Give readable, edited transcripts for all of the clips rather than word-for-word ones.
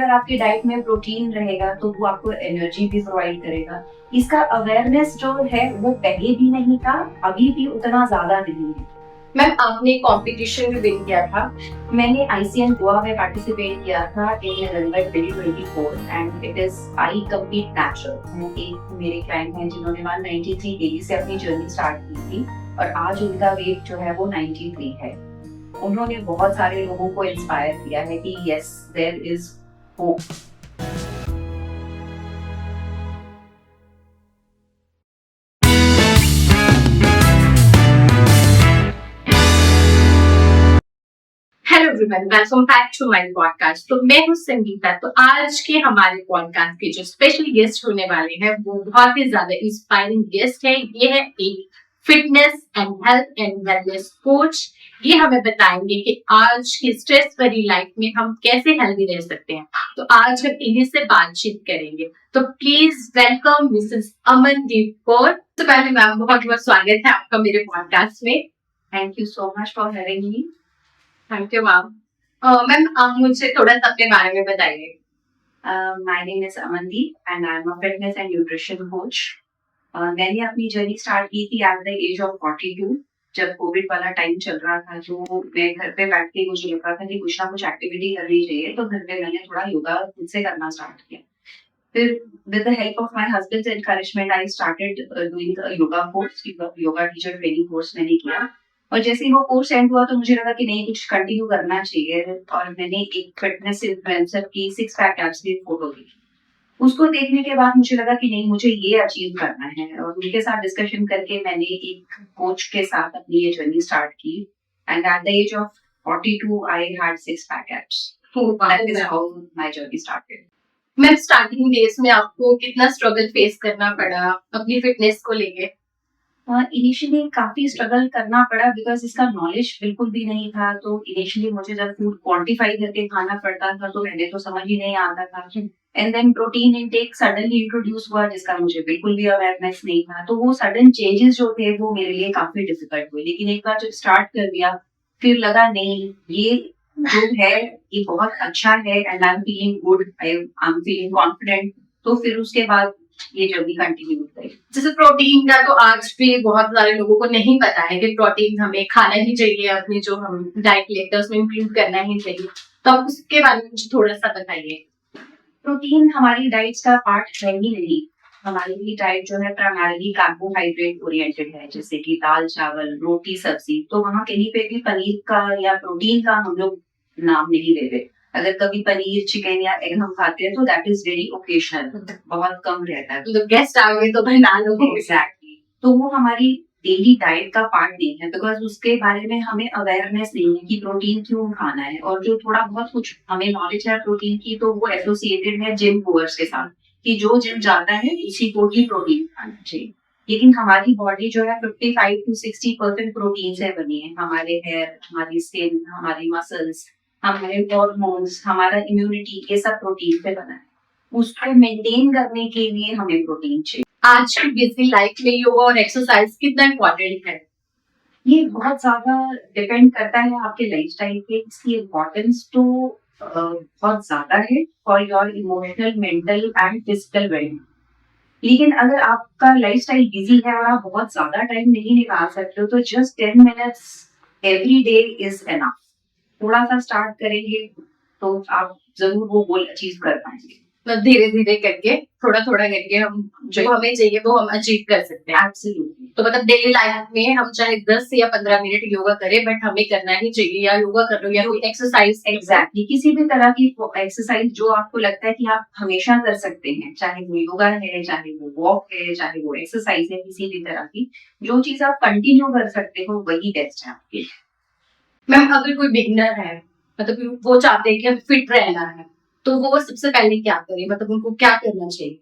अगर आपकी डाइट में प्रोटीन रहेगा तो वो आपको एनर्जी भी प्रोवाइड करेगा। इसका अवेयरनेस जो है वो पहले भी नहीं था, अभी भी उतना ज्यादा नहीं है। मैम आपने कंपटीशन में विन किया था। मैंने ICN गोवा में पार्टिसिपेट किया था इन नवंबर 2024 and it is I compete natural. एक मेरे क्लाइंट हैं जिन्होंने 193 kg से अपनी जर्नी स्टार्ट की थी और आज उनका वेट जो है वो 93 है। उन्होंने बहुत सारे लोगों को इंस्पायर किया है कि yes there is hope. Hello everyone, welcome back to my podcast. तो मैं हूँ संगीता। तो आज के हमारे पॉडकास्ट के जो स्पेशल गेस्ट होने वाले हैं वो बहुत ही ज्यादा इंस्पायरिंग गेस्ट है। ये है एक fitness and health and wellness coach. ये हमें बताएंगे कि आज की स्ट्रेस भरी लाइफ में हम कैसे हेल्दी रह सकते हैं। तो आज हम इन्हीं से बातचीत करेंगे। तो please welcome Mrs Amandeep Kaur. तो पहले मैम बहुत बहुत स्वागत है आपका मेरे पॉडकास्ट में। Thank you so much for having me. Thank you ma'am. Ma'am आप मुझे थोड़ा सा अपने बारे में बताइए। My name is Amandeep and I am a fitness and nutrition coach. मैंने अपनी जर्नी स्टार्ट की थी एट द एज ऑफ 42 जब कोविड वाला टाइम चल रहा था। तो मैं घर पे बैठ के मुझे लगा था कि कुछ ना कुछ एक्टिविटी करनी चाहिए, तो घर पे मैंने थोड़ा योगा खुद से करना स्टार्ट किया। फिर with the help of my husbands encouragement I started doing yoga course. Yoga teacher training course मैंने किया और जैसे ही वो कोर्स एंड हुआ तो मुझे लगा कि नहीं, कुछ कंटिन्यू करना चाहिए। और मैंने एक फिटनेस इन्फ्लुएंसर की 6 पैक एब्स की फोटो देखी। उसको देखने के बाद मुझे लगा कि नहीं, मुझे ये अचीव करना है और उनके साथ डिस्कशन करके मैंने एक कोच के साथ अपनी ये जर्नी स्टार्ट की and at the age of 42 I had 6 pack abs. That is how my journey started. Ma'am starting days में आपको कितना स्ट्रगल फेस करना पड़ा अपनी फिटनेस को लेके? इनिशियली काफी स्ट्रगल करना पड़ा बिकॉज इसका नॉलेज बिल्कुल भी नहीं था। तो इनिशियली मुझे जब फूड क्वांटिफाई करके खाना पड़ता था तो पहले तो समझ ही नहीं आता था। And then protein intake suddenly introduce हुआ जिसका मुझे बिल्कुल भी अवेयरनेस नहीं था। तो वो सडन चेंजेस जो थे वो मेरे लिए काफी डिफिकल्ट हुए। लेकिन एक बार जब स्टार्ट कर दिया फिर लगा नहीं, ये जो है ये बहुत अच्छा है and I am feeling good, I am feeling confident. तो फिर उसके बाद ये जर्नी कंटिन्यू होती है। जैसे प्रोटीन का तो आज भी बहुत सारे लोगों को नहीं पता है कि प्रोटीन हमें खाना ही चाहिए, अपनी जो हम डाइट लेते हैं उसमें इंक्लूड करना ही चाहिए। तो आप उसके बारे में मुझे थोड़ा सा बताइए। प्रोटीन हमारी डाइट का पार्ट है ही नहीं। हमारी डाइट जो है प्राइमरीली कार्बोहाइड्रेट ओरिएंटेड है, जैसे कि दाल चावल रोटी सब्जी। तो वहाँ कहीं पे भी पनीर का या प्रोटीन का हम लोग नाम नहीं लेते। अगर कभी पनीर चिकन या एग हम खाते हैं तो दैट इज वेरी ओकेशनल, बहुत कम रहता है। तो गेस्ट आ गए तो बना लो। एग्जैक्टली। तो वो हमारी डेली डाइट का पार्ट नहीं है बिकॉज उसके बारे में हमें अवेयरनेस नहीं है कि प्रोटीन क्यों खाना है। और जो थोड़ा बहुत कुछ हमें नॉलेज है प्रोटीन की तो वो एसोसिएटेड है जिम गोअर्स के साथ, कि जो जिम जाता है उसी को ही प्रोटीन खाना चाहिए। लेकिन हमारी बॉडी जो है 55 to 60% प्रोटीन से बनी है। हमारे हेयर, हमारी स्किन, हमारी मसल्स, हमारे हॉर्मोन्स, हमारा इम्यूनिटी, ये सब प्रोटीन से बना है। उसको मेंटेन करने के लिए हमें प्रोटीन चाहिए। आज की बिजी लाइफ में योगा और एक्सरसाइज कितना इम्पोर्टेंट है? ये बहुत ज्यादा डिपेंड करता है आपके लाइफस्टाइल पे। इसकी इम्पोर्टेंस तो बहुत ज्यादा है for your emotional mental and physical wellbeing. लेकिन अगर आपका लाइफस्टाइल बिजी है और आप बहुत ज्यादा टाइम नहीं निकाल सकते हो तो just 10 minutes every day is enough. थोड़ा सा स्टार्ट करेंगे तो आप जरूर वो गोल अचीव कर पाएंगे। मतलब धीरे धीरे करके, थोड़ा थोड़ा करके हम जो हमें चाहिए वो हम अचीव कर सकते हैं। एब्सोल्युटली। तो मतलब डेली लाइफ में हम चाहे 10 या 15 मिनट योगा करें बट हमें करना ही चाहिए। या योगा कर लो या कोई एक्सरसाइज। एग्जैक्टली। किसी भी तरह की एक्सरसाइज जो आपको लगता है कि आप हमेशा कर सकते हैं, चाहे वो योगा है, चाहे वो वॉक है, चाहे वो एक्सरसाइज है, किसी भी तरह की जो चीज आप कंटिन्यू कर सकते हो वही बेस्ट है आपके लिए। मैम अगर कोई बिगिनर है, मतलब वो चाहते हैं कि हम फिट रहना है, तो वो सबसे पहले क्या करें? मतलब उनको क्या करना चाहिए?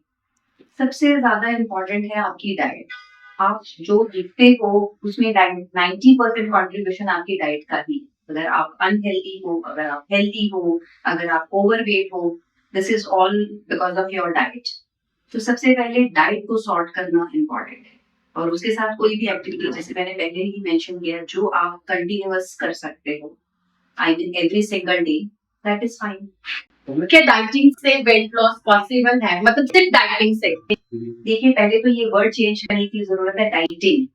सबसे ज्यादा इम्पोर्टेंट है आपकी डाइट। आप जो देखते हो उसमें 90% कॉन्ट्रीब्यूशन आपकी डाइट का ही। अगर आप अनहेल्दी हो, अगर आप हेल्दी हो, अगर आप ओवरवेट हो, this is all because of your diet. तो सबसे पहले डाइट को सॉर्ट करना इम्पोर्टेंट है और उसके साथ कोई भी एक्टिविटी, जैसे मैंने पहले ही मेंशन किया, जो आप कंटिन्यूअस कर सकते हो, I mean every single day, that is fine. क्या डाइटिंग से वेट लॉस पॉसिबल है, मतलब सिर्फ डाइटिंग से? देखिए, पहले तो ये वर्ड चेंज करने की जरूरत है, डाइटिंग।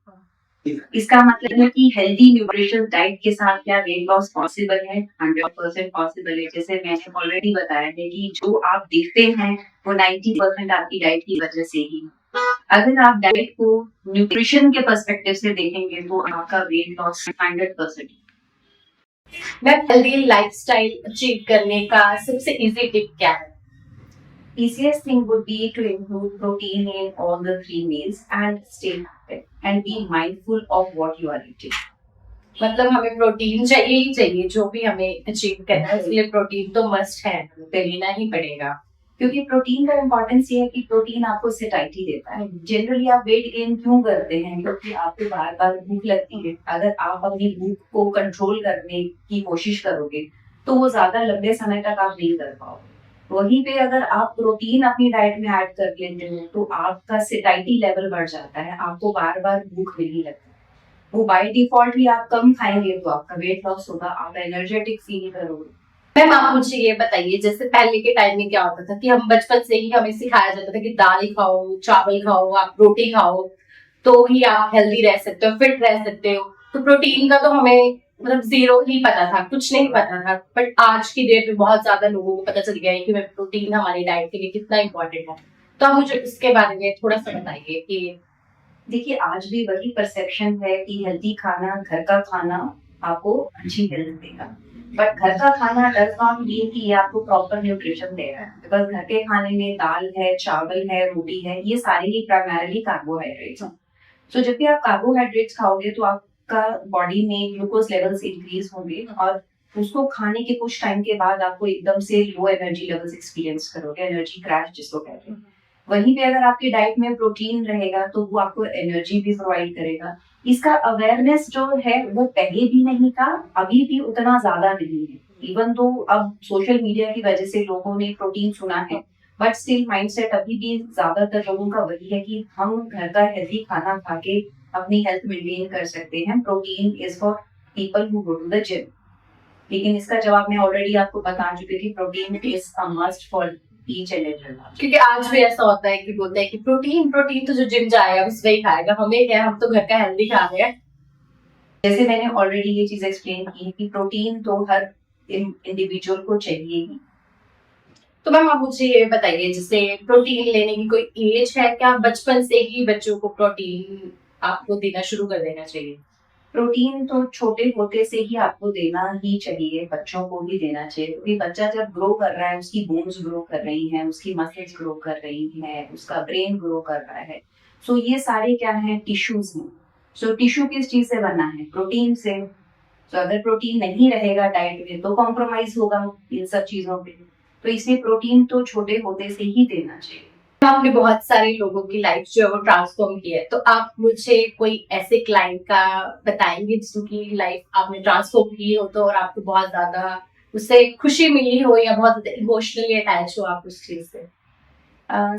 इसका मतलब है कि हेल्दी न्यूट्रिशन डाइट के साथ क्या वेट लॉस पॉसिबल है? 100% पॉसिबल है। जैसे मैंने ऑलरेडी बताया है कि जो आप देखते हैं वो 90% आपकी डाइट की वजह से ही। अगर आप डाइट को न्यूट्रिशन के पर्सपेक्टिव से देखेंगे तो आपका वेट लॉस 100%। मैं हेल्दी लाइफस्टाइल अचीव करने का सबसे इजी टिप क्या है? Easiest thing would be to include protein in all the 3 meals and stay active and be mindful of what you are eating. मतलब हमें प्रोटीन चाहिए ही चाहिए, जो भी हमें अचीव करना है, इसलिए प्रोटीन तो मस्ट है, हमें लेना ही पड़ेगा। क्योंकि प्रोटीन का इम्पोर्टेंस ये है कि प्रोटीन आपको सेटाइटी देता है। जनरली आप वेट गेन क्यों करते हैं? क्योंकि आपको बार बार भूख लगती है। अगर आप अपनी भूख को कंट्रोल करने की कोशिश करोगे तो वो ज्यादा लंबे समय तक आप नहीं कर पाओगे। वहीं पे अगर आप प्रोटीन अपनी डाइट में ऐड कर लेते हो तो आपका सेटाइटी लेवल बढ़ जाता है, आपको बार बार भूख नहीं लगती। वो बाय डिफॉल्ट ही आप कम खाएंगे तो आपका वेट लॉस होगा, आप एनर्जेटिक फील करोगे। मैम आप मुझे ये बताइए, जैसे पहले के टाइम में क्या होता था कि हम बचपन से ही हमें सिखाया जाता था कि दाल खाओ, चावल खाओ, आप रोटी खाओ तो ही आप हेल्दी रह सकते हो, फिट रह सकते हो। तो प्रोटीन का तो हमें मतलब जीरो ही पता था, कुछ नहीं पता था। बट आज की डेट में बहुत ज्यादा लोगों को पता चल गया है कि प्रोटीन हमारी डाइट के लिए कितना इम्पोर्टेंट है। तो आप मुझे उसके बारे में थोड़ा सा बताइए कि देखिए, आज भी वही परसेप्शन है कि हेल्दी खाना, घर का खाना आपको अच्छी हेल्थ देगा। बट घर का खाना डज नॉट मीन कि ये आपको प्रॉपर न्यूट्रिशन दे रहा है। बिकॉज घर के खाने में दाल है, चावल है, रोटी है, ये सारे ही प्राइमरली कार्बोहाइड्रेट्स हैं। सो जब भी आप कार्बोहाइड्रेट्स खाओगे तो आपका बॉडी में ग्लूकोज लेवल्स इंक्रीज होंगे और उसको खाने के कुछ टाइम के बाद आपको एकदम से लो एनर्जी लेवल्स एक्सपीरियंस करोगे, एनर्जी क्रैश जिसको कहते हैं। वहीं पे अगर आपकी डाइट में प्रोटीन रहेगा तो वो आपको एनर्जी भी प्रोवाइड करेगा। इसका अवेयरनेस जो है वो पहले भी नहीं था, अभी भी उतना ज्यादा नहीं है। इवन तो अब सोशल मीडिया की वजह से लोगों ने प्रोटीन सुना है, बट स्टिल माइंडसेट अभी भी ज्यादातर लोगों का वही है कि हम घर का हेल्दी खाना खा के अपनी हेल्थ मेंटेन कर सकते हैं। Protein is for people who go to the gym. लेकिन इसका जवाब मैं ऑलरेडी आपको बता चुकी कि protein is a must for each and every. क्योंकि आज भी ऐसा होता है कि बोलते हैं कि प्रोटीन प्रोटीन तो जो जिम जाएगा बस वही खाएगा, हमें क्या, हम तो घर का हेल्दी खा रहे हैं। जैसे मैंने ऑलरेडी ये चीज एक्सप्लेन की है कि प्रोटीन तो हर इंडिविजुअल को चाहिए ही। तो मैम आप मुझे ये बताइए, जैसे प्रोटीन लेने की कोई एज है क्या? बचपन से ही बच्चों को प्रोटीन आपको देना शुरू कर देना चाहिए? प्रोटीन तो छोटे होते से ही आपको देना ही चाहिए, बच्चों को भी देना चाहिए। क्योंकि बच्चा जब ग्रो कर रहा है, उसकी बोन्स ग्रो कर रही हैं, उसकी मसल्स ग्रो कर रही हैं, उसका ब्रेन ग्रो कर रहा है। सो ये सारे क्या है? टिश्यूज हैं। सो टिश्यू किस चीज से बना है? प्रोटीन से। तो अगर प्रोटीन नहीं रहेगा डाइट में तो कॉम्प्रोमाइज होगा इन सब चीजों पे। तो इसलिए प्रोटीन तो छोटे होते से ही देना चाहिए। आपने बहुत सारे लोगों की लाइफ जो है वो ट्रांसफॉर्म की है, तो आप मुझे कोई ऐसे क्लाइंट का बताएंगे जिसकी लाइफ आपने ट्रांसफॉर्म की हो तो, और आपको बहुत ज्यादा उससे खुशी मिली हो या बहुत ज्यादा इमोशनली अटैच हो आप उस चीज से?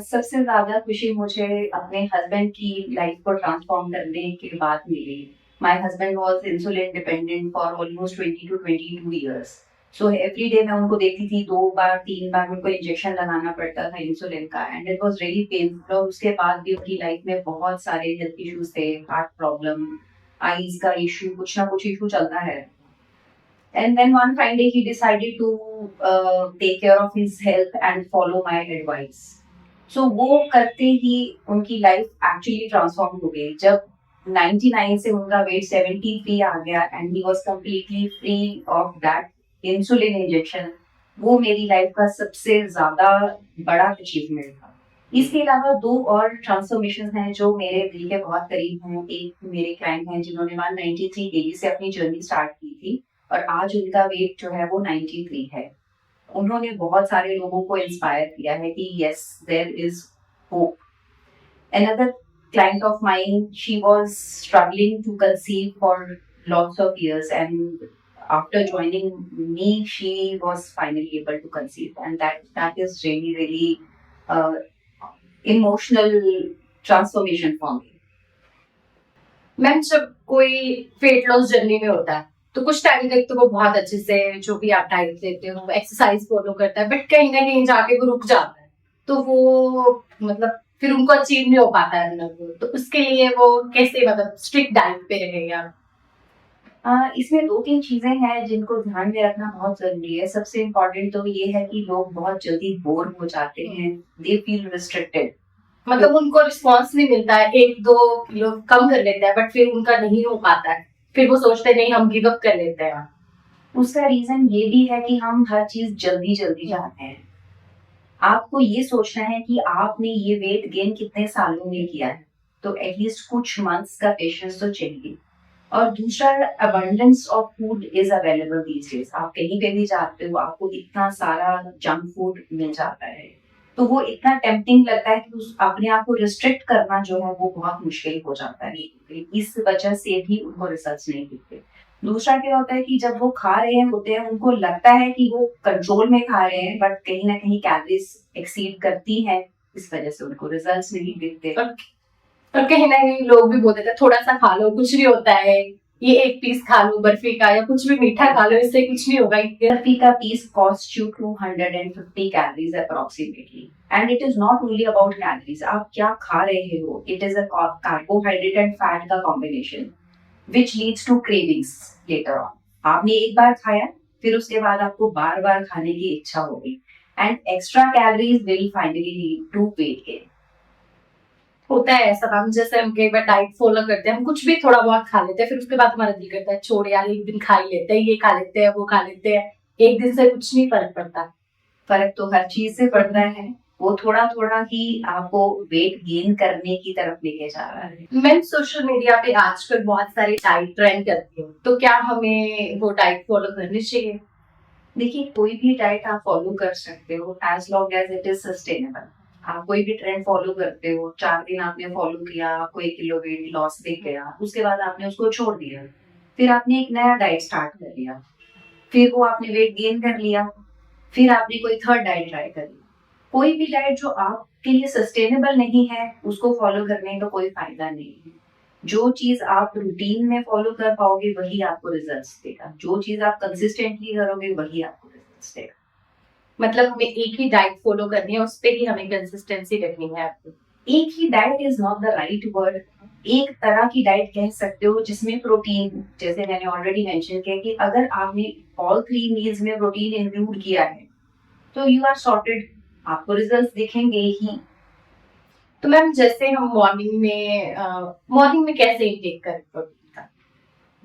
सबसे ज्यादा खुशी मुझे अपने हस्बैंड की लाइफ को ट्रांसफॉर्म करने के बाद मिली। My husband was insulin dependent for almost 20 to 22 years। So every day मैं उनको देखती थी, 2 बार 3 बार उनको इंजेक्शन लगाना पड़ता था इंसुलिन का, and it was really painful. और उसके बाद भी उनकी लाइफ में बहुत सारे हेल्थ इश्यूज थे, हार्ट प्रॉब्लम, आईज का इशू, कुछ ना कुछ इशू चलता है। And then one fine day he decided to take care of his health and follow my advice। So वो करते ही उनकी लाइफ एक्चुअली ट्रांसफॉर्म हो गई। जब 99 से उनका वेट 73 आ गया and he was completely free of that insulin injection. वो मेरी लाइफ का सबसे ज्यादा बड़ा अचीवमेंट था। इसके अलावा 2 और ट्रांसफॉर्मेशन हैं जो मेरे दिल के बहुत करीब हैं। एक मेरे क्लाइंट हैं जिन्होंने 193 kg से अपनी जर्नी स्टार्ट की थी और आज उनका वेट जो है वो 93 है। उन्होंने बहुत सारे लोगों को इंस्पायर किया है कि yes there is hope. Another client of mine, she was struggling to conceive for lots of years, and after joining me she was finally able to conceive, and that is really emotional transformation for me। Ma'am जब कोई weight loss journey में होता है तो कुछ time तक तो वो बहुत अच्छे से जो भी आप डाइट लेते हो एक्सरसाइज फॉलो करता है, बट कहीं ना कहीं जाके वो रुक जाता है, तो वो मतलब फिर उनको अचीव नहीं हो पाता है अपना गोल। तो उसके लिए वो कैसे मतलब स्ट्रिक्ट डाइट पे रहेगा? इसमें 2-3 चीजें हैं जिनको ध्यान में रखना बहुत जरूरी है। सबसे इम्पोर्टेंट तो ये है कि लोग बहुत जल्दी बोर हो जाते हैं, दे फील रिस्ट्रिक्टेड। मतलब उनको रिस्पॉन्स नहीं मिलता है, 1-2 किलो कम कर लेते हैं बट फिर उनका नहीं हो पाता है, फिर वो सोचते हैं नहीं हम गिव अप कर लेते हैं। उसका रीजन ये भी है कि हम हर चीज जल्दी जल्दी चाहते हैं। आपको ये सोचना है कि आपने ये वेट गेन कितने सालों में किया है, तो एटलीस्ट कुछ मंथ्स का पेशेंस तो चाहिए। और दूसरा, abundance of food is available these days. आप कहीं पे भी जाते हो आपको इतना सारा जंक फूड मिल जाता है, तो वो इतना टेम्पटिंग लगता है कि उस अपने आप को रिस्ट्रिक्ट करना जो है वो बहुत मुश्किल हो जाता है। इस वजह से भी उनको रिजल्ट्स नहीं दिखते। दूसरा क्या होता है कि जब वो खा रहे हैं होते हैं, उनको लगता है कि वो कंट्रोल में खा रहे हैं, बट कहीं ना कहीं कैलोरीज एक्सीड करती हैं, इस वजह से उनको रिजल्ट्स नहीं दिखते। और कहीं ना कहीं लोग भी बोलते थे थोड़ा सा खा लो कुछ नहीं होता है, ये एक पीस खा लो बर्फी का या कुछ भी मीठा खा लो, इससे कुछ नहीं होगा। बर्फी का piece cost you 250 calories approximately, and it is not only about calories. आप क्या खा रहे हो, it is a carbohydrate and fat का combination which leads to cravings later on. आपने एक बार खाया, फिर उसके बाद आपको बार बार खाने की इच्छा होगी, and extra calories will finally lead to weight gain. होता है ऐसा, हम जैसे हम कई बार डाइट फॉलो करते हैं, हम कुछ भी थोड़ा बहुत खा लेते हैं, फिर उसके बाद हमारा दिल करता है छोड़ यार एक दिन खा ही लेते हैं, ये खा लेते हैं वो खा लेते हैं, एक दिन से कुछ नहीं फर्क पड़ता। फर्क तो हर चीज से पड़ता है, वो थोड़ा थोड़ा ही आपको वेट गेन करने की तरफ लेके जा रहा है। मैं सोशल मीडिया पे आजकल बहुत सारी डाइट ट्रेंड करती हूँ, तो क्या हमें वो डाइट फॉलो करनी चाहिए? देखिए, कोई भी डाइट आप फॉलो कर सकते हो as long as it is sustainable. आप कोई भी ट्रेंड फॉलो करते हो, 4 दिन आपने फॉलो किया, आपको 1 किलो वेट लॉस दिख गया, उसके बाद आपने उसको छोड़ दिया, फिर आपने एक नया डाइट स्टार्ट कर लिया, फिर वो आपने वेट गेन कर लिया, फिर आपने कोई थर्ड डाइट ट्राई कर ली। कोई भी डाइट जो आपके लिए सस्टेनेबल नहीं है, उसको फॉलो करने का कोई फायदा नहीं है। जो चीज आप रूटीन में फॉलो कर पाओगे वही आपको रिजल्ट्स देगा, जो चीज आप कंसिस्टेंटली करोगे वही आपको रिजल्ट्स देगा। मतलब हमें एक ही डाइट फॉलो करनी है, उस पे ही हमें कंसिस्टेंसी रखनी है। एक ही diet is not the right word. एक तरह की डाइट कह सकते हो जिसमें प्रोटीन, जैसे मैंने ऑलरेडी मेंशन किया कि अगर आपने ऑल 3 मील्स में प्रोटीन इंक्लूड किया है तो यू आर सॉर्टेड, आपको रिजल्ट्स दिखेंगे ही। तो मैम जैसे हम मॉर्निंग में कैसे इंटेक करें प्रोटीन का?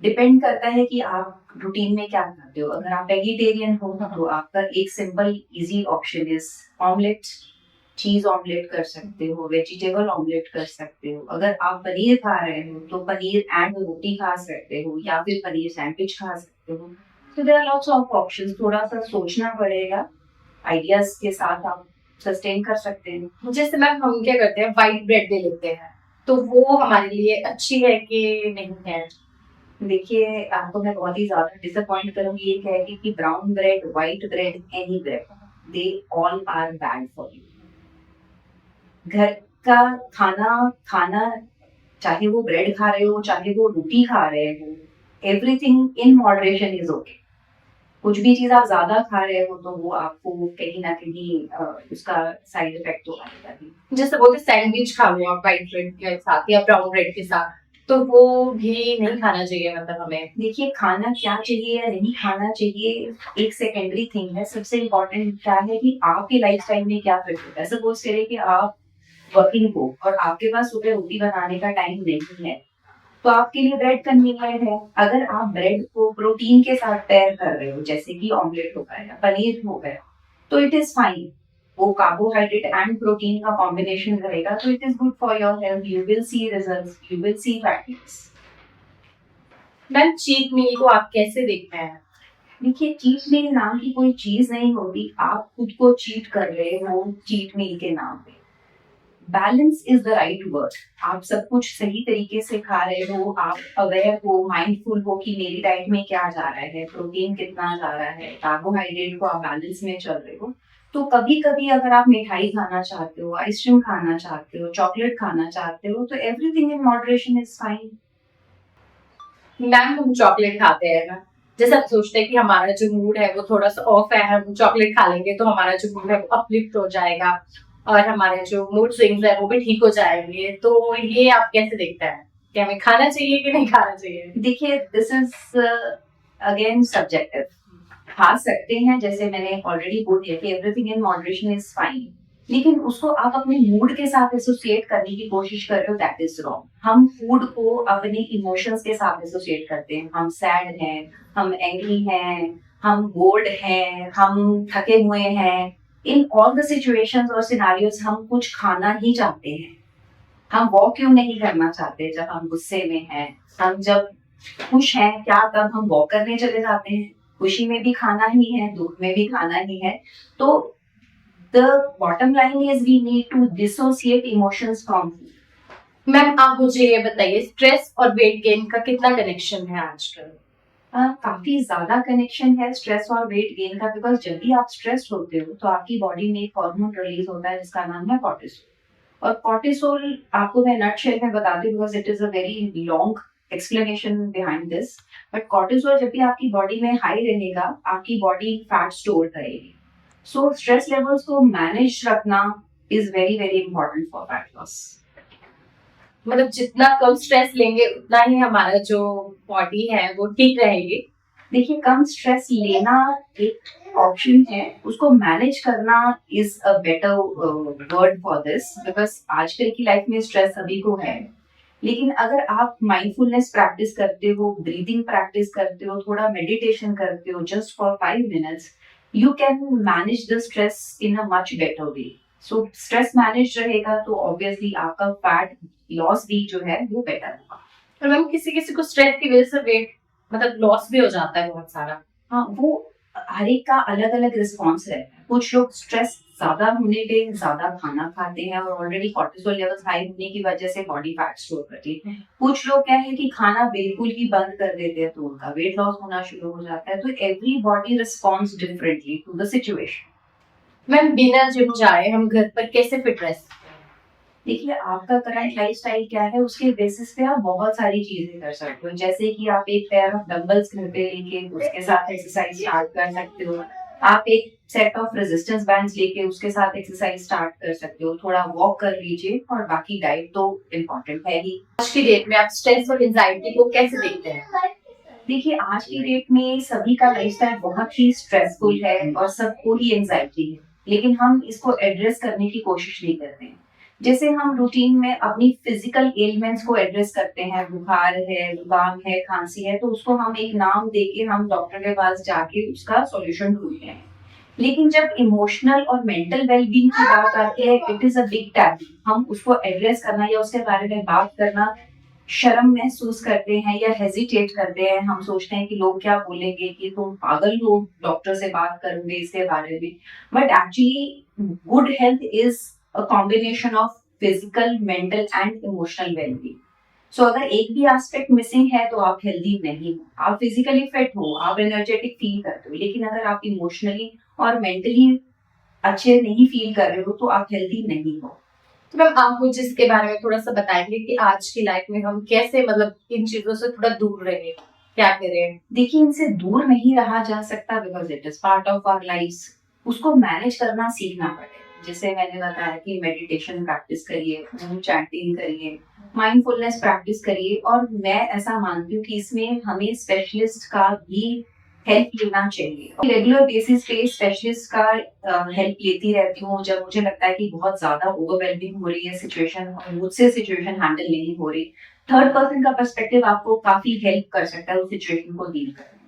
डिपेंड करता है कि आप रूटीन में क्या खाते हो। अगर आप वेजिटेरियन हो तो आपका एक simple easy option is omelette. चीज ऑमलेट कर सकते हो, वेजिटेबल ऑमलेट कर सकते हो। अगर आप पनीर खा रहे हो तो पनीर एंड रोटी खा सकते हो, या फिर पनीर सैंडविच खा सकते हो। तो there are lots of options. थोड़ा सा सोचना पड़ेगा, आइडियाज के साथ आप सस्टेन कर सकते हैं। जैसे मैम हम क्या करते हैं, व्हाइट ब्रेड ले लेते हैं, तो वो हमारे लिए अच्छी है कि नहीं है? देखिए, आपको मैं बहुत ही ज्यादा डिसअपॉइंट करूंगी ये कह के कि brown bread, white bread, any bread, they all are bad for you. घर का खाना खाना, चाहे वो ब्रेड खा रहे हो चाहे वो रोटी खा रहे हो, everything in moderation is okay. कुछ भी चीज आप ज्यादा खा रहे हो तो वो आपको कहीं ना कहीं उसका साइड इफेक्ट तो आएगा ही। जैसे बोलते सैंडविच खा लो आप व्हाइट ब्रेड के साथ या ब्राउन ब्रेड के साथ, तो वो भी नहीं खाना चाहिए मतलब हमें? देखिए, खाना क्या चाहिए या नहीं खाना चाहिए एक सेकेंडरी थिंग है। सबसे इम्पोर्टेंट क्या है कि आपके लाइफस्टाइल में क्या फिट होता है। सपोज करें कि आप वर्किंग हो और आपके पास सुबह रोटी बनाने का टाइम नहीं है, तो आपके लिए ब्रेड कन्वीनियंट है। अगर आप ब्रेड को प्रोटीन के साथ पेयर कर रहे हो, जैसे कि ऑमलेट हो गया या पनीर हो गया, तो इट इज फाइन। वो कार्बोहाइड्रेट एंड प्रोटीन का कॉम्बिनेशन रहेगा, तो it is good for your health. You will see results, you will see fat loss. Ma'am cheat meal को आप कैसे देखते हैं? देखिए, चीट मील नाम की कोई चीज नहीं होती। आप खुद को चीट कर रहे हो चीट मील के नाम पे। Balance is the right word. आप सब कुछ सही तरीके से खा रहे हो, आप अवेयर हो, माइंडफुल हो कि मेरी डाइट में क्या जा रहा है, प्रोटीन कितना जा रहा है, कार्बोहाइड्रेट को आप बैलेंस में चल रहे हो। तो कभी कभी अगर आप मिठाई खाना चाहते हो, आइसक्रीम खाना चाहते हो, चॉकलेट खाना चाहते हो, तो everything in moderation is fine. Ma'am हम चॉकलेट खाते हैं ना, जैसे हम सोचते हैं कि हमारा जो मूड है वो थोड़ा सा ऑफ है, हम चॉकलेट खा लेंगे तो हमारा जो मूड है वो अपलिफ्ट हो जाएगा और हमारे जो मूड स्विंग्स है वो भी ठीक हो जाएंगे। तो ये आप कैसे देखते हैं कि हमें खाना चाहिए कि नहीं खाना चाहिए? देखिए, दिस इज अगेन सब्जेक्टिव। खा सकते हैं, जैसे मैंने ऑलरेडी बोल दिया कि everything in moderation is fine, लेकिन उसको आप अपने मूड के साथ एसोसिएट करने की कोशिश कर रहे हो, दैट इज रॉन्ग। हम फूड को अपने इमोशंस के साथ एसोसिएट करते हैं। हम सैड हैं, हम एंग्री हैं, हम बोर्ड हैं, हम थके हुए हैं, इन ऑल द सिचुएशंस और सिनारियोस हम कुछ खाना ही चाहते हैं। हम वॉक क्यों नहीं करना चाहते जब हम गुस्से में हैं? हम जब खुश हैं, क्या तब हम वॉक करने चले जाते हैं? खुशी में भी खाना ही है, दुख में भी खाना ही है। तो the bottom line is we need to dissociate emotions from food. Ma'am आप मुझे ये बताइए, स्ट्रेस और वेट गेन का कितना कनेक्शन है आजकल? काफी ज्यादा कनेक्शन है स्ट्रेस और वेट गेन का, बिकॉज जब भी आप स्ट्रेस्ड होते हो तो आपकी बॉडी में एक हार्मोन रिलीज होता है जिसका नाम है कॉर्टिसोल। और कॉर्टिसोल आपको मैं नटशेल में बता दूं, because it is a very long explanation behind this. But cortisol जब भी आपकी बॉडी में हाई रहेगा, आपकी बॉडी फैट स्टोर करेगी। सो स्ट्रेस लेवल्स को मैनेज रखना is very very important for fat loss. मतलब जितना कम स्ट्रेस लेंगे उतना ही हमारा जो बॉडी है वो ठीक रहेगी। देखिए, कम स्ट्रेस लेना एक ऑप्शन है, उसको मैनेज करना is a better word for this, because आजकल की लाइफ में स्ट्रेस सभी को है। लेकिन अगर आप माइंडफुलनेस प्रैक्टिस करते हो, ब्रीदिंग प्रैक्टिस करते हो, थोड़ा मेडिटेशन करते हो just for 5 minutes, you can manage the stress in a much better way. So stress manage रहेगा तो ऑब्वियसली आपका फैट लॉस भी जो है वो बेटर होगा। और मैम किसी किसी को स्ट्रेस की वजह से वेट मतलब लॉस भी हो जाता है बहुत सारा। हाँ, वो हर एक का अलग अलग रिस्पॉन्स रहता है। कुछ लोग स्ट्रेस ज्यादा होने पे ज्यादा खाना खाते हैं और ऑलरेडी कॉर्टिसोल लेवल्स हाई होने की वजह से बॉडी फैट स्टोर करती है। कुछ लोग क्या है कि खाना बिल्कुल ही बंद कर देते हैं तो उनका वेट लॉस होना शुरू हो जाता है। तो everybody responds differently to the situation. Ma'am बिना जिम जाए हम घर पर कैसे फिट रह सकते हैं? देखिए, आपका करंट लाइफस्टाइल क्या है उसके बेसिस पे आप बहुत सारी चीजें कर सकते हो। जैसे कि आप एक पेयर ऑफ डंबल्स घर पे लेके उसके साथ एक्सरसाइज स्टार्ट कर सकते हो। आप एक सेट ऑफ रेजिस्टेंस बैंड्स लेके उसके साथ एक्सरसाइज स्टार्ट कर सकते हो। थोड़ा वॉक कर लीजिए और बाकी डाइट तो इम्पोर्टेंट है ही। आज की डेट में आप स्ट्रेस और एंजाइटी को कैसे देखते हैं? देखिए, आज की डेट में सभी का लाइफस्टाइल बहुत ही स्ट्रेसफुल है और सबको ही एंजाइटी है, लेकिन हम इसको एड्रेस करने की कोशिश नहीं करते हैं। जैसे हम रूटीन में अपनी फिजिकल एलिमेंट्स को एड्रेस करते हैं, बुखार है, जुकाम है, खांसी है, तो उसको हम एक नाम देके हम डॉक्टर के पास जाके उसका सॉल्यूशन ढूंढते हैं। लेकिन जब इमोशनल और मेंटल वेलबींग की बात आती है, it is a big taboo. हम उसको एड्रेस करना या उसके बारे में बात करना शर्म महसूस करते हैं या हेजिटेट करते हैं। हम सोचते हैं कि लोग क्या बोलेंगे, कि तुम पागल हो डॉक्टर से बात करोगे इसके बारे में। But actually good health is a combination of physical, mental and emotional wellbeing. So अगर एक भी एस्पेक्ट मिसिंग है तो आप हेल्दी नहीं हो। आप फिजिकली फिट हो, आप एनर्जेटिक फील करते हो, लेकिन अगर आप इमोशनली और मेंटली अच्छे नहीं फील कर रहे हो तो आप हेल्दी नहीं हो। तो मैम आप मुझे इसके बारे में थोड़ा सा बताएंगे कि आज की लाइफ में हम कैसे मतलब इन चीजों से थोड़ा दूर रहे, क्या करें? देखिए, इनसे दूर नहीं रहा जा सकता, because it is part of our life. उसको मैनेज करना सीखना पड़ेगा। जैसे मैंने बताया कि मेडिटेशन प्रैक्टिस करिए, चैंटिंग करिए, माइंडफुलनेस प्रैक्टिस करिए। और मैं ऐसा मानती हूँ कि इसमें हमें स्पेशलिस्ट का भी हेल्प लेना चाहिए। रेगुलर बेसिस पे स्पेशलिस्ट का हेल्प लेती रहती हूँ जब मुझे लगता है कि बहुत ज्यादा ओवरवेलमिंग हो रही है सिचुएशन और मुझसे सिचुएशन हैंडल नहीं हो रही। थर्ड पर्सन का पर्सपेक्टिव आपको काफी हेल्प कर सकता है उस सिचुएशन को डील करने में।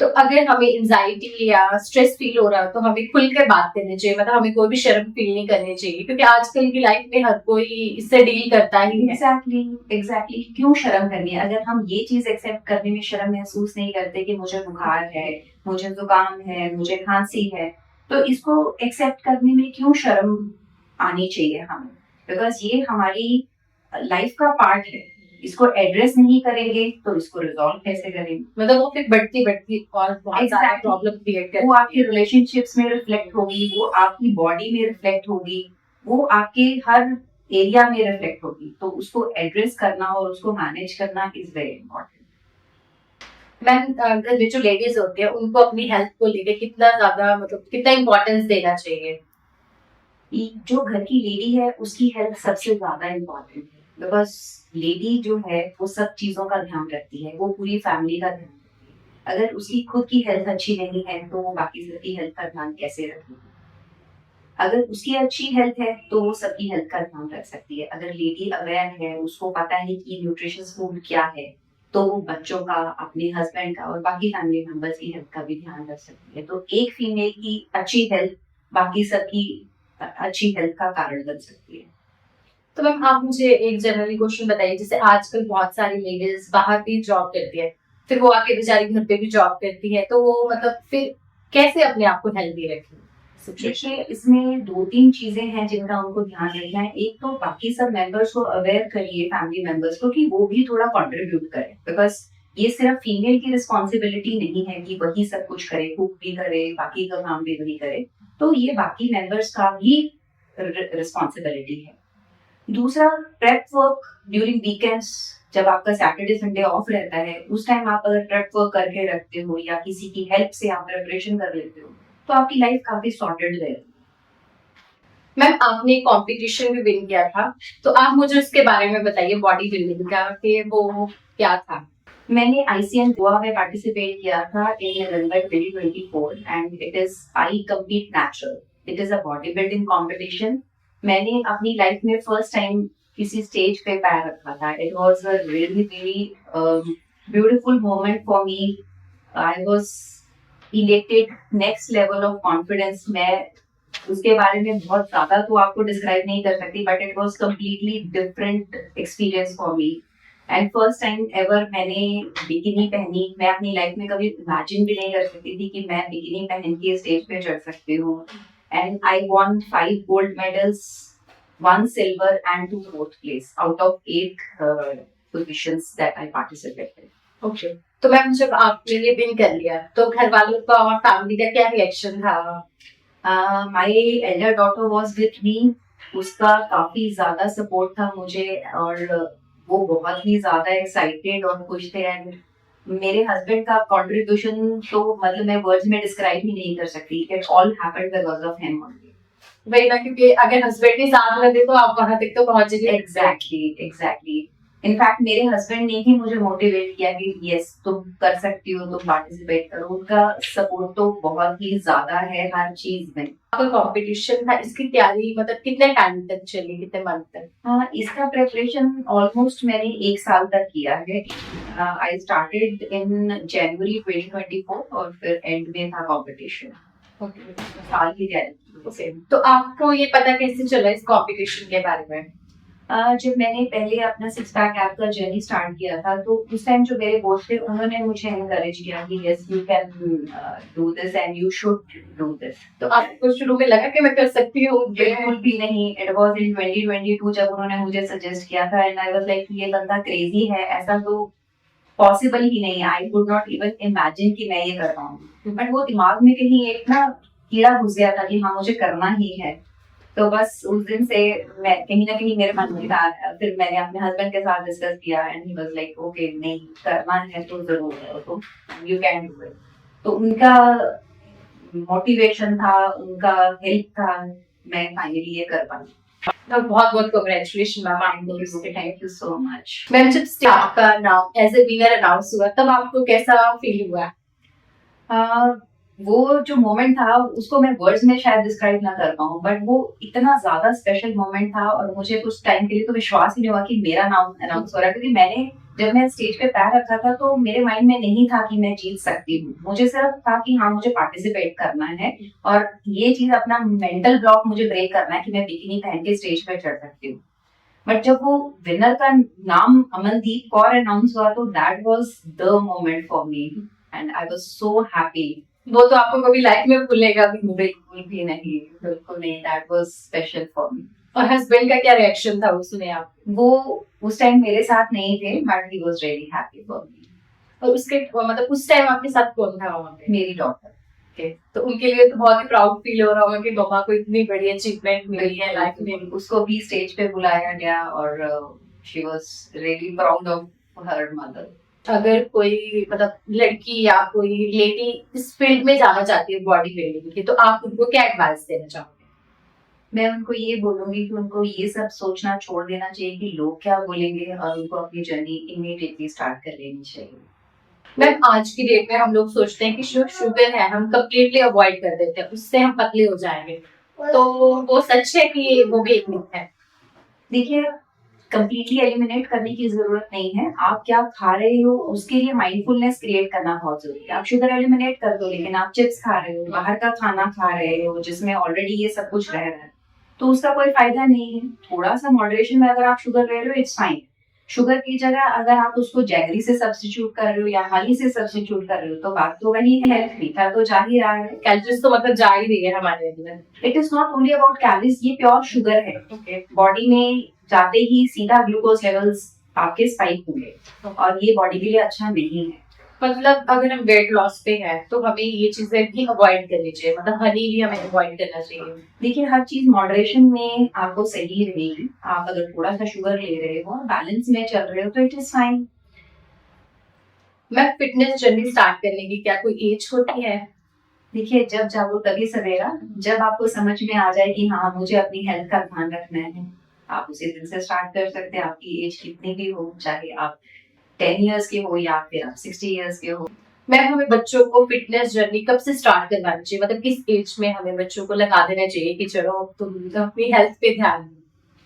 तो अगर हमें एंजाइटी या स्ट्रेस फील हो रहा है तो हमें खुलकर बात करनी चाहिए, मतलब हमें कोई भी शर्म फील नहीं करनी चाहिए, क्योंकि आजकल की लाइफ में हर कोई इससे डील करता ही है। एग्जैक्टली क्यों शर्म करनी है? अगर हम ये चीज एक्सेप्ट करने में शर्म महसूस नहीं करते कि मुझे बुखार है, मुझे जुकाम है, मुझे खांसी है, तो इसको एक्सेप्ट करने में क्यों शर्म आनी चाहिए हमें? बिकॉज ये हमारी लाइफ का पार्ट है। इसको एड्रेस नहीं करेंगे तो इसको रिजॉल्व कैसे करेंगे? मतलब वो फिर बढ़ती बढ़ती और बहुत ज्यादा Exactly. प्रॉब्लम क्रिएट करती है। वो आपके रिलेशनशिप्स में रिफ्लेक्ट होगी, वो आपकी बॉडी में रिफ्लेक्ट होगी, वो आपके हर एरिया में रिफ्लेक्ट होगी। तो उसको एड्रेस करना और उसको मैनेज करना इज वेरी इंपॉर्टेंट। मैम घर में जो लेडीज होती है उनको अपनी हेल्थ को लेकर कितना ज्यादा मतलब कितना इम्पोर्टेंस देना चाहिए? जो घर की लेडी है उसकी हेल्थ सबसे ज्यादा इम्पोर्टेंट है, बिकॉज लेडी जो है वो सब चीजों का ध्यान रखती है, वो पूरी फैमिली का ध्यान रखती है। अगर उसकी खुद की हेल्थ अच्छी नहीं है तो वो बाकी सबकी हेल्थ का ध्यान कैसे रखेगी? अगर उसकी अच्छी हेल्थ है तो वो सबकी हेल्थ का ध्यान रख सकती है। अगर लेडी अवेयर है, उसको पता है कि न्यूट्रिशियस फूड क्या है, तो वो बच्चों का, अपने हस्बैंड का और बाकी फैमिली मेंबर्स की हेल्थ का भी ध्यान रख सकती है। तो एक फीमेल की अच्छी हेल्थ बाकी सबकी अच्छी हेल्थ का कारण बन सकती है। तो मैम आप मुझे एक जनरली क्वेश्चन बताइए, जैसे आजकल बहुत सारी लेडीज बाहर भी जॉब करती है, फिर वो आके बेचारी घर पे भी जॉब करती है, तो वो मतलब फिर कैसे अपने आप को हेल्दी रखें? देखिए, इसमें दो तीन चीजें हैं जिनका उनको ध्यान रखना है। एक तो बाकी सब मेंबर्स को अवेयर करिए, फैमिली मेंबर्स को, कि वो भी थोड़ा कंट्रीब्यूट करें, बिकॉज ये सिर्फ फीमेल की रिस्पॉन्सिबिलिटी नहीं है कि वही सब कुछ करे, कुक भी करे, बाकी का काम भी वही करे। तो ये बाकी मेंबर्स का भी रिस्पॉन्सिबिलिटी है। दूसरा, प्रेप वर्क ड्यूरिंग वीकेंड्स, जब आपका सैटरडे संडे ऑफ रहता है, उस टाइम आप अगर प्रेप वर्क करके रखते हो या किसी की हेल्प से आप प्रिपरेशन कर लेते हो, तो आपकी लाइफ काफी सॉर्टेड रहेगी। मैम आपने कंपटीशन भी विन किया था, तो आप मुझे उसके बारे में बताइए, बॉडी बिल्डिंग का, कि वो क्या था? मैंने आईसीएन गोवा में पार्टिसिपेट किया था इन नवंबर 2024 and it is I compete natural. It is a body building competition. मैंने अपनी लाइफ में फर्स्ट टाइम किसी स्टेज पे पैर रखा था। It was a really very beautiful moment for me. I was elected, next level of confidence. मैं उसके बारे में बहुत ज्यादा तो आपको डिस्क्राइब नहीं कर सकती, but it was completely different experience for me. And first time ever मैंने बिकिनी पहनी। मैं अपनी लाइफ में कभी इमेजिन भी नहीं कर सकती थी कि मैं बिकिनी पहन के स्टेज पे चढ़ सकती हूँ। And I won 5 gold medals, 1 silver and 2 fourth place out of 8 positions that I participated. Okay, तो मैम जब आपने ये विन कर लिया तो घर वालों का और फैमिली का क्या रिएक्शन था? My Elder daughter was with me. उसका काफी ज्यादा सपोर्ट था मुझे, और वो बहुत ही ज्यादा एक्साइटेड और खुश थे। एंड मेरे हस्बैंड का कंट्रीब्यूशन तो मतलब मैं वर्ड्स में डिस्क्राइब ही नहीं कर सकती। It all happened because of him only. वही ना, क्योंकि अगर हस्बैंड ही साथ में दे तो आप वहां तक तो पहुंचेंगे। एग्जैक्टली। इनफैक्ट मेरे हस्बैंड ने ही मुझे मोटिवेट किया कि यस तुम कर सकती हो, तुम पार्टिसिपेट करो। उनका सपोर्ट तो बहुत ही ज्यादा है हर चीज में। आपका कंपटीशन था, इसकी तैयारी मतलब कितने टाइम तक चली, कितने मंथ तक? हाँ, इसका प्रिपरेशन ऑलमोस्ट मैंने 1 साल तक किया है। आई स्टार्टेड इन जनवरी 2024 और फिर एंड में था कंपटीशन। साल की तैयारी। तो आपको ये पता कैसे चला इस कंपटीशन के बारे में? जब मैंने पहले अपना 6 पैक ऐप का जर्नी स्टार्ट किया था, तो उस टाइम जो मेरे बॉस थे उन्होंने मुझे एनकरेज किया कि yes you can do this and you should do this. तो आपको शुरू में लगा कि मैं कर सकती हूँ? बिल्कुल भी नहीं। इट वाज इन 2022 जब उन्होंने मुझे सजेस्ट किया था, एंड आई वाज लाइक ये बंदा क्रेजी है, ऐसा तो पॉसिबल ही नहीं है। I could not even imagine कि मैं ये कर पाऊंगी। बट वो दिमाग में कहीं एक ना कीड़ा घुस गया था कि हाँ मुझे करना ही है। तो बस उस दिन से मैं कहीं ना कहीं मेरे मन में था। फिर मैंने अपने हस्बैंड के साथ डिस्कस किया and he was like okay, नहीं करना है तो जरूर करो, तो यू कैन डू इट। तो उनका मोटिवेशन था, उनका हेल्प था, मैं फाइनली ये कर पाई। तो बहुत बहुत congratulation ma'am. Thank you so much. Ma'am जब आपका नाम एज ए विनर अनाउंस हुआ तब आपको कैसा फील हुआ? वो जो मोमेंट था उसको मैं वर्ड्स में शायद डिस्क्राइब ना कर पाऊँ, बट वो इतना ज्यादा स्पेशल मोमेंट था और मुझे कुछ टाइम के लिए तो विश्वास ही नहीं हुआ कि मेरा नाम अनाउंस हो रहा है। क्योंकि मैंने जब मैं स्टेज पे पैर रखा था तो मेरे माइंड में नहीं था कि मैं जीत सकती हूँ। मुझे सिर्फ था कि हाँ मुझे पार्टिसिपेट करना है और ये चीज अपना मेंटल ब्लॉक मुझे ब्रेक करना है कि मैं बिकिनी पहन के स्टेज पे चढ़ सकती हूँ। बट जब वो विनर का नाम अमनदीप कौर अनाउंस हुआ तो that was the moment for me and I was so happy. वो तो आपको कभी लाइफ में भूलेगा भी नहीं? बिल्कुल भी नहीं, बिल्कुल नहीं। That was special for me. और हस्बैंड का क्या रिएक्शन था उसमें? आप वो उस टाइम मेरे साथ नहीं थे, but he was really happy for me. और उसके मतलब उस टाइम आपके साथ कौन था वहाँ पे? मेरी डॉटर। तो उनके लिए तो बहुत ही प्राउड फील हो रहा होगा कि मम्मा को इतनी बड़ी अचीवमेंट मिली है लाइफ में। उसको भी स्टेज पे बुलाया गया और she was really proud of her mother. अगर कोई मतलब लड़की या कोई लेडी इस फील्ड में जाना चाहती है बॉडी बिल्डिंग की, तो आप उनको क्या एडवाइस देना चाहोगे? मैं उनको ये बोलूंगी कि उनको ये सब सोचना छोड़ देना चाहिए कि लोग क्या बोलेंगे, और उनको अपनी जर्नी इमीडिएटली स्टार्ट कर लेनी चाहिए। मैम आज की डेट में हम लोग सोचते हैं कि जो शुगर है हम कम्प्लीटली अवॉइड कर देते हैं, उससे हम पतले हो जाएंगे, तो वो सच है कि वो भी एक मिथ है? देखिए, कंप्लीटली एलिमिनेट करने की जरूरत नहीं है। आप क्या खा रहे हो उसके लिए माइंडफुलनेस क्रिएट करना बहुत जरूरी है। आप शुगर एलिमिनेट कर दो, लेकिन आप चिप्स खा रहे हो, बाहर का खाना खा रहे हो जिसमें ऑलरेडी ये सब कुछ रह रहा है, तो उसका कोई फायदा नहीं है। थोड़ा सा मॉडरेशन में अगर आप शुगर ले रहे हो, इट्स फाइन। शुगर की जगह अगर आप उसको जैगरी से सब्स्टिट्यूट कर रहे हो या हनी से सब्स्टिट्यूट कर रहे हो, तो बात तो वही है, मीठा तो जा ही रहा है। कैलोरीज तो मतलब जा ही रही है हमारे अंदर। It is not only about calories, ये प्योर शुगर है। बॉडी में जाते ही सीधा ग्लूकोज लेवल्स आपके स्पाइक होंगे, और ये बॉडी के लिए अच्छा नहीं है। मतलब अगर हम वेट लॉस पे हैं तो हमें ये चीजें भी अवॉइड करनी चाहिए, मतलब हनी भी हमें अवॉइड करना चाहिए। देखिए, हर चीज मॉडरेशन में आपको सही रहेगी। आप अगर थोड़ा सा शुगर ले रहे हो और बैलेंस में चल रहे हो, तो इट इज फाइन। मैं फिटनेस जर्नी स्टार्ट करने की क्या कोई एज होती है? देखिए, जब जागो तभी सवेरा। जब आपको समझ में आ जाए कि हाँ, मुझे अपनी हेल्थ का ध्यान रखना है, आप उसी दिन से स्टार्ट कर सकते हैं। आपकी एज कितनी भी हो, चाहे आप 10 इयर्स के हो या फिर आप 60 इयर्स के हो। मैम हमें बच्चों को फिटनेस जर्नी कब से स्टार्ट करवानी चाहिए, मतलब किस एज में हमें बच्चों को लगा देना चाहिए कि चलो अब तुम अपनी हेल्थ पे ध्यान दो?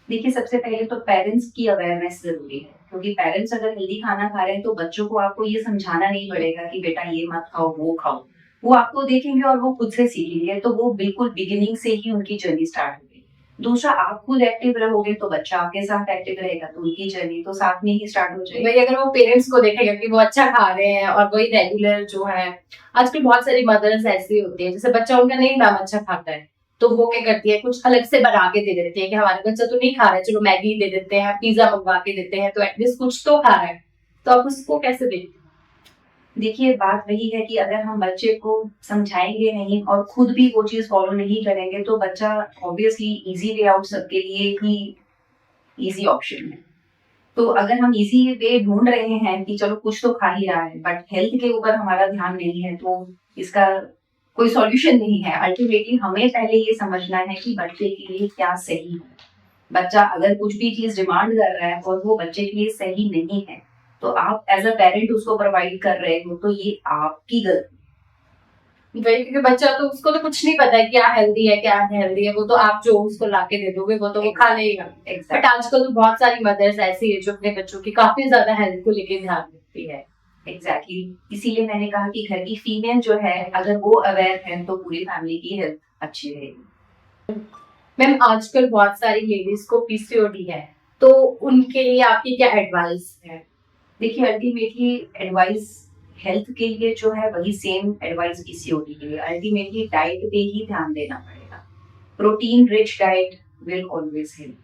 देखिए, सबसे पहले तो पेरेंट्स की अवेयरनेस जरूरी है, क्योंकि पेरेंट्स अगर हेल्दी खाना खा रहे हैं तो बच्चों को आपको ये समझाना नहीं पड़ेगा कि बेटा ये मत खाओ, वो खाओ। वो आपको देखेंगे और वो खुद से सीखेंगे, तो वो बिल्कुल बिगिनिंग से ही उनकी जर्नी स्टार्ट होगी। दूसरा, आप खुद एक्टिव रहोगे तो बच्चा आपके साथ एक्टिव रहेगा, तो उनकी जर्नी तो साथ में ही स्टार्ट हो जाएगी। भाई अगर वो पेरेंट्स को देखेगा कि वो अच्छा खा रहे हैं और वही रेगुलर जो है, आजकल बहुत सारी मदर्स ऐसी होती है जैसे बच्चा उनका नहीं नाम अच्छा खाता है, तो वो क्या करती है कुछ अलग से बना के दे देती है कि हमारा बच्चा तो नहीं खा रहा है, चलो मैगी दे देते हैं, पिज्जा मंगवा के देते हैं, तो एटलीस्ट कुछ तो खा रहा है। तो आप उसको कैसे देखते हैं? देखिए, बात वही है कि अगर हम बच्चे को समझाएंगे नहीं और खुद भी वो चीज फॉलो नहीं करेंगे, तो बच्चा ऑब्वियसली इजी वे आउट सबके लिए ही इजी ऑप्शन है। तो अगर हम इजी वे ढूंढ रहे हैं कि चलो कुछ तो खा ही रहा है, बट हेल्थ के ऊपर हमारा ध्यान नहीं है, तो इसका कोई सॉल्यूशन नहीं है। अल्टीमेटली हमें पहले ये समझना है कि बच्चे के लिए क्या सही है। बच्चा अगर कुछ भी चीज डिमांड कर रहा है और वो बच्चे के लिए सही नहीं है, तो आप एज अ पेरेंट उसको प्रोवाइड कर रहे हो, तो ये आपकी गलती। वही, क्योंकि बच्चा तो उसको तो कुछ नहीं पता है क्या हेल्दी है क्या अनहेल्दी है, वो तो आप जो उसको लाके दे दोगे वो तो वो खा लेगा। बट आजकल तो बहुत सारी मदर्स ऐसी है जो अपने बच्चों की काफी ज्यादा हेल्थ को लेके ध्यान रखती है। एग्जैक्टली, इसीलिए मैंने कहा कि घर की फीमेल जो है, अगर वो अवेयर है तो पूरी फैमिली की हेल्थ अच्छी रहेगी। मैम आजकल बहुत सारी लेडीज को पीसीओडी है, तो उनके लिए आपकी क्या एडवाइस है? देखिए, अल्टीमेटली एडवाइस हेल्थ के लिए जो है वही सेम एडवाइस पीसीओडी के लिए। अल्टीमेटली डाइट पे ही ध्यान देना पड़ेगा। Protein rich diet will always help,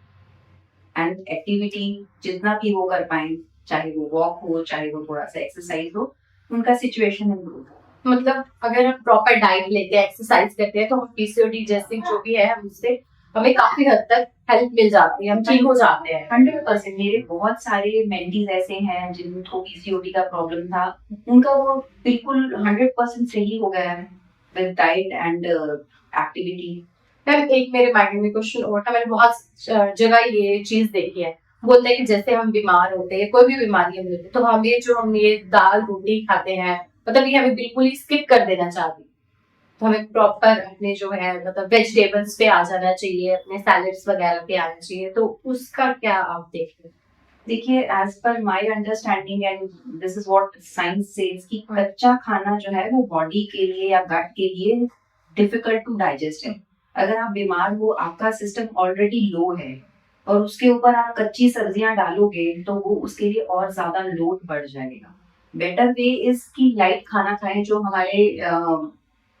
and activity जितना भी वो कर पाए, चाहे वो वॉक हो, चाहे वो थोड़ा सा एक्सरसाइज हो, उनका सिचुएशन इम्प्रूव हो। मतलब अगर हम प्रॉपर डाइट लेते हैं, एक्सरसाइज करते हैं, तो हम पीसीओडी जैसे जो भी है हम उससे हमें काफी हद तक हेल्प मिल जाती है, हम ठीक हो जाते हैं। 100%। मेरे बहुत सारे मेंटीज ऐसे हैं जिनको पीसीओडी का प्रॉब्लम था, उनका वो बिल्कुल 100% सही हो गया है with diet and activity. Ma'am एक मेरे माइंड में क्वेश्चन और था, मैंने बहुत जगह ये चीज देखी है, बोलते हैं कि जैसे हम बीमार होते हैं, कोई भी बीमारी हम होते हैं, तो हमें जो हम ये दाल रोटी खाते हैं, मतलब ये हमें बिल्कुल ही स्किप कर देना चाहिए। तो हमें प्रॉपर अपने जो है मतलब वेजिटेबल्स पे आ जाना चाहिए, अपने सैलेड्स वगैरह पे आना चाहिए, तो उसका क्या आप देखते हैं? देखिए, as per my understanding and this is what science says कि कच्चा खाना जो है वो बॉडी के लिए या गट के लिए डिफिकल्ट टू डाइजेस्ट है। अगर आप बीमार हो, आपका सिस्टम ऑलरेडी लो है, और उसके ऊपर आप कच्ची सब्जियां डालोगे, तो वो उसके लिए और ज्यादा लोड बढ़ जाएगा। बेटर वे इज कि लाइट खाना खाएं, जो हमारे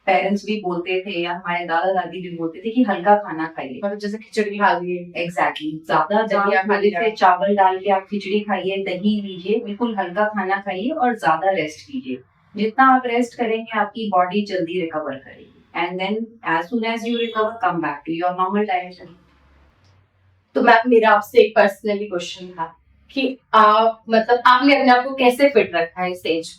पेरेंट्स भी बोलते थे या हमारे दादा दादी भी बोलते थे कि हल्का खाना खाइए, मतलब जैसे खिचड़ी खा ली। एग्जैक्टली। ज्यादा दलिया खा लिया। से चावल डाल के आप खिचड़ी खाइए, दही लीजिए, बिल्कुल हल्का खाना खाइए और ज्यादा रेस्ट कीजिए। जितना आप रेस्ट करेंगे, आपकी बॉडी जल्दी रिकवर करेगी, and then as soon as you recover, come back to your normal diet. तो मैम मेरा आपसे एक पर्सनली क्वेश्चन था कि आप मतलब आपने अपने आप को कैसे फिट रखा है इस एज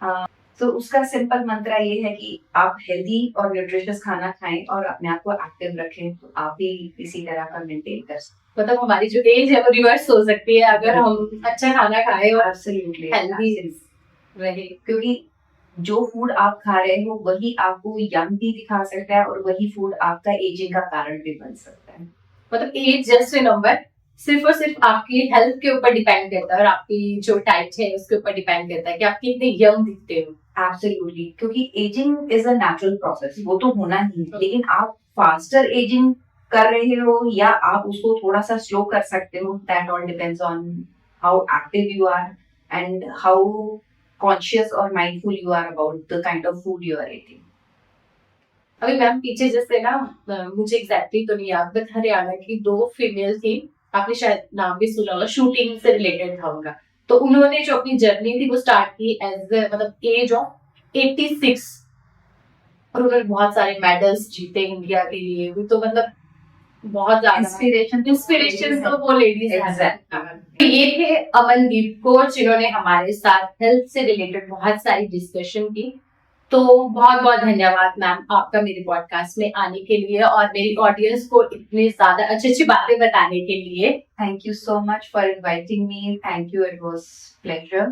में? तो उसका सिंपल मंत्रा ये है कि आप हेल्दी और न्यूट्रिशियस खाना खाएं और अपने आप को एक्टिव रखें, तो आप भी इसी तरह का मेंटेन कर सकते मतलब हमारी जो एज है वो रिवर्स हो सकती है अगर हम अच्छा खाना खाएं और एब्सोल्युटली हेल्दी रहे। क्योंकि जो फूड आप खा रहे हो वही आपको यंग भी दिखा सकता है और वही फूड आपका एजिंग का कारण भी बन सकता है। मतलब एज जस्ट ए नंबर, सिर्फ और सिर्फ आपकी हेल्थ के ऊपर डिपेंड करता है और आपकी जो डाइट है उसके ऊपर डिपेंड करता है कि आप कितने यंग दिखते हो। एब्सोल्युटली, क्योंकि ageing is a natural process, वो तो होना ही है, लेकिन आप फास्टर एजिंग कर रहे हो या आप उसको थोड़ा सा स्लो कर सकते हो, that all depends on how active you are and how conscious और mindful you are about the kind of food you are eating. अभी मैम पीछे जैसे ना मुझे एग्जैक्टली तो नहीं याद, बट हरियाणा की 2 फीमेल थी, आपने शायद नाम भी सुना होगा, शूटिंग से रिलेटेड था उनका। तो उन्होंने जो अपनी जर्नी थी वो स्टार्ट की एज मतलब एज ऑफ 86 और उन्होंने बहुत सारे मेडल्स जीते इंडिया के लिए भी। तो मतलब बहुत ज्यादा इंस्पिरेशन तो वो लेडीज Exactly. ये थे अमनदीप कोच, जिन्होंने हमारे साथ हेल्थ से रिलेटेड बहुत सारी डिस्कशन की। तो बहुत बहुत धन्यवाद मैम आपका मेरे पॉडकास्ट में आने के लिए और मेरी ऑडियंस को इतनी ज्यादा अच्छी अच्छी बातें बताने के लिए। Thank you so much for inviting me. Thank you. It was pleasure.